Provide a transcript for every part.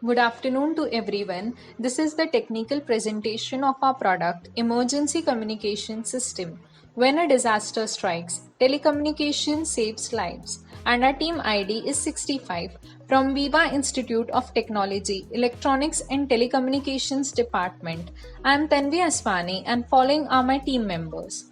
Good afternoon to everyone. This is the technical presentation of our product, Emergency Communication System. When a disaster strikes, telecommunication saves lives. And our team ID is 65 from Viva Institute of Technology, Electronics and Telecommunications Department. I am Tanvi Aswani and following are my team members.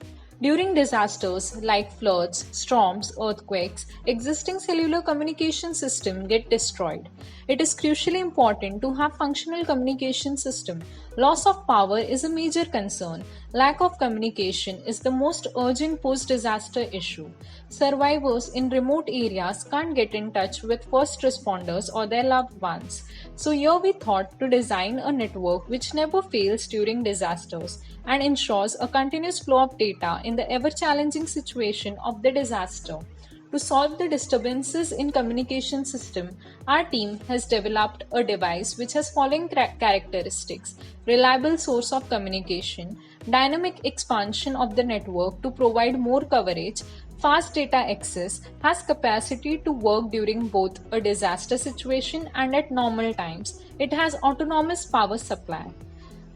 During disasters like floods, storms, earthquakes, existing cellular communication systems get destroyed. It is crucially important to have functional communication system. Loss of power is a major concern. Lack of communication is the most urgent post-disaster issue. Survivors in remote areas can't get in touch with first responders or their loved ones. So here we thought to design a network which never fails during disasters and ensures a continuous flow of data in the ever challenging situation of the disaster. To solve the disturbances in communication system, our team has developed a device which has following characteristics: reliable source of communication, dynamic expansion of the network to provide more coverage, fast data access, has capacity to work during both a disaster situation and at normal times. It has autonomous power supply.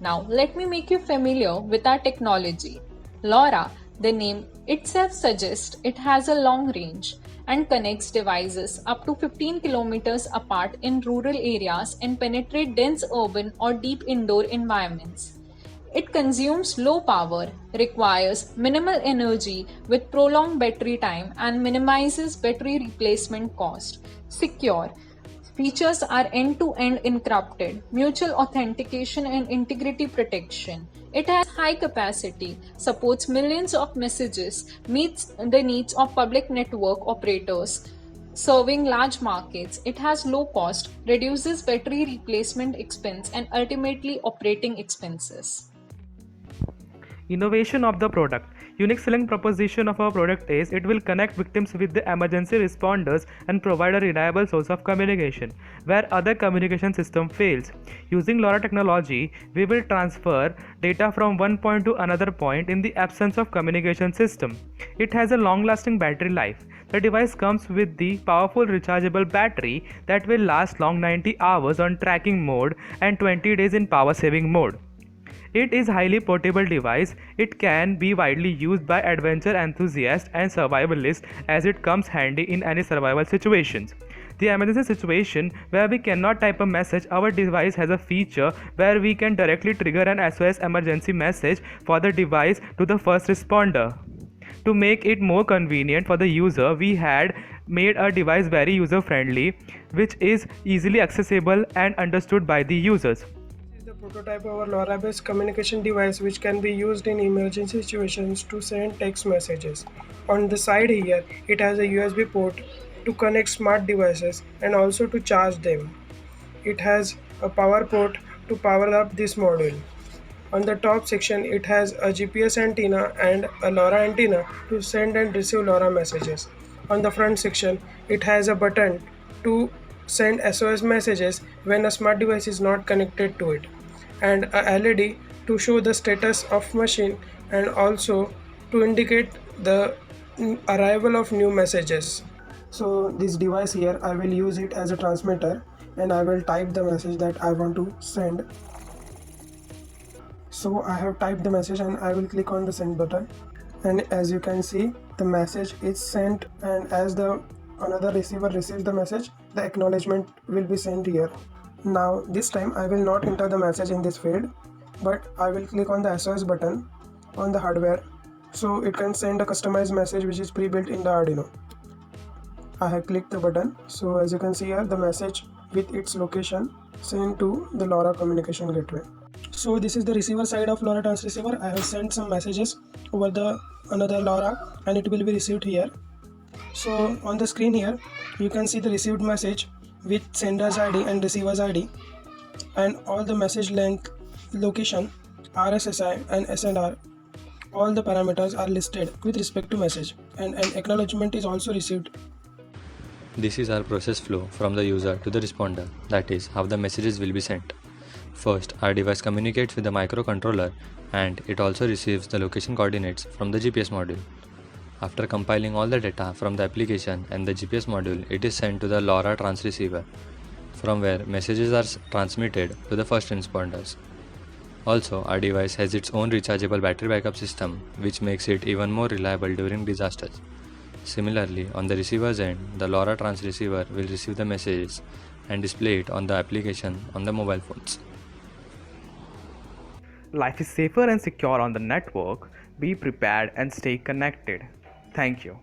Now, let me make you familiar with our technology. LoRa, the name itself suggests it has a long range and connects devices up to 15 kilometers apart in rural areas and penetrate dense urban or deep indoor environments. It consumes low power, requires minimal energy with prolonged battery time, and minimizes battery replacement cost. Secure. Features are end-to-end encrypted, mutual authentication and integrity protection. It has high capacity, supports millions of messages, meets the needs of public network operators, serving large markets. It has low cost, reduces battery replacement expense and ultimately operating expenses. Innovation of the product. Unique selling proposition of our product is it will connect victims with the emergency responders and provide a reliable source of communication where other communication system fails. Using LoRa technology, we will transfer data from one point to another point in the absence of communication system. It has a long-lasting battery life. The device comes with the powerful rechargeable battery that will last long 90 hours on tracking mode and 20 days in power saving mode. It is highly portable device. It can be widely used by adventure enthusiasts and survivalists as it comes handy in any survival situations. The emergency situation where we cannot type a message, our device has a feature where we can directly trigger an SOS emergency message for the device to the first responder. To make it more convenient for the user, we had made a device very user friendly, which is easily accessible and understood by the users. This is the prototype of our LoRa-based communication device which can be used in emergency situations to send text messages. On the side here, it has a USB port to connect smart devices and also to charge them. It has a power port to power up this module. On the top section, it has a GPS antenna and a LoRa antenna to send and receive LoRa messages. On the front section, it has a button to send SOS messages when a smart device is not connected to it, and a LED to show the status of machine and also to indicate the arrival of new messages. So this device here, I will use it as a transmitter and I will type the message that I want to send. So I have typed the message and I will click on the send button, and as you can see the message is sent, and as the another receiver receives the message, the acknowledgement will be sent here. Now this time I will not enter the message in this field, but I will click on the SOS button on the hardware so it can send a customized message which is pre-built in the Arduino. I have clicked the button, so as you can see here the message with its location sent to the LoRa communication gateway. So this is the receiver side of LoRa transceiver. I have sent some messages over the another LoRa and it will be received here. So on the screen here you can see the received message with sender's ID and receiver's ID, and all the message length, location, RSSI and SNR. All the parameters are listed with respect to message, and an acknowledgement is also received. This is our process flow from the user to the responder, that is, how the messages will be sent. First, our device communicates with the microcontroller and it also receives the location coordinates from the GPS module. After compiling all the data from the application and the GPS module, it is sent to the LoRa transceiver. from where messages are transmitted to the first responders. Also, our device has its own rechargeable battery backup system, which makes it even more reliable during disasters. Similarly, on the receiver's end, the LoRa transceiver will receive the messages and display it on the application on the mobile phones. Life is safer and secure on the network. Be prepared and stay connected. Thank you.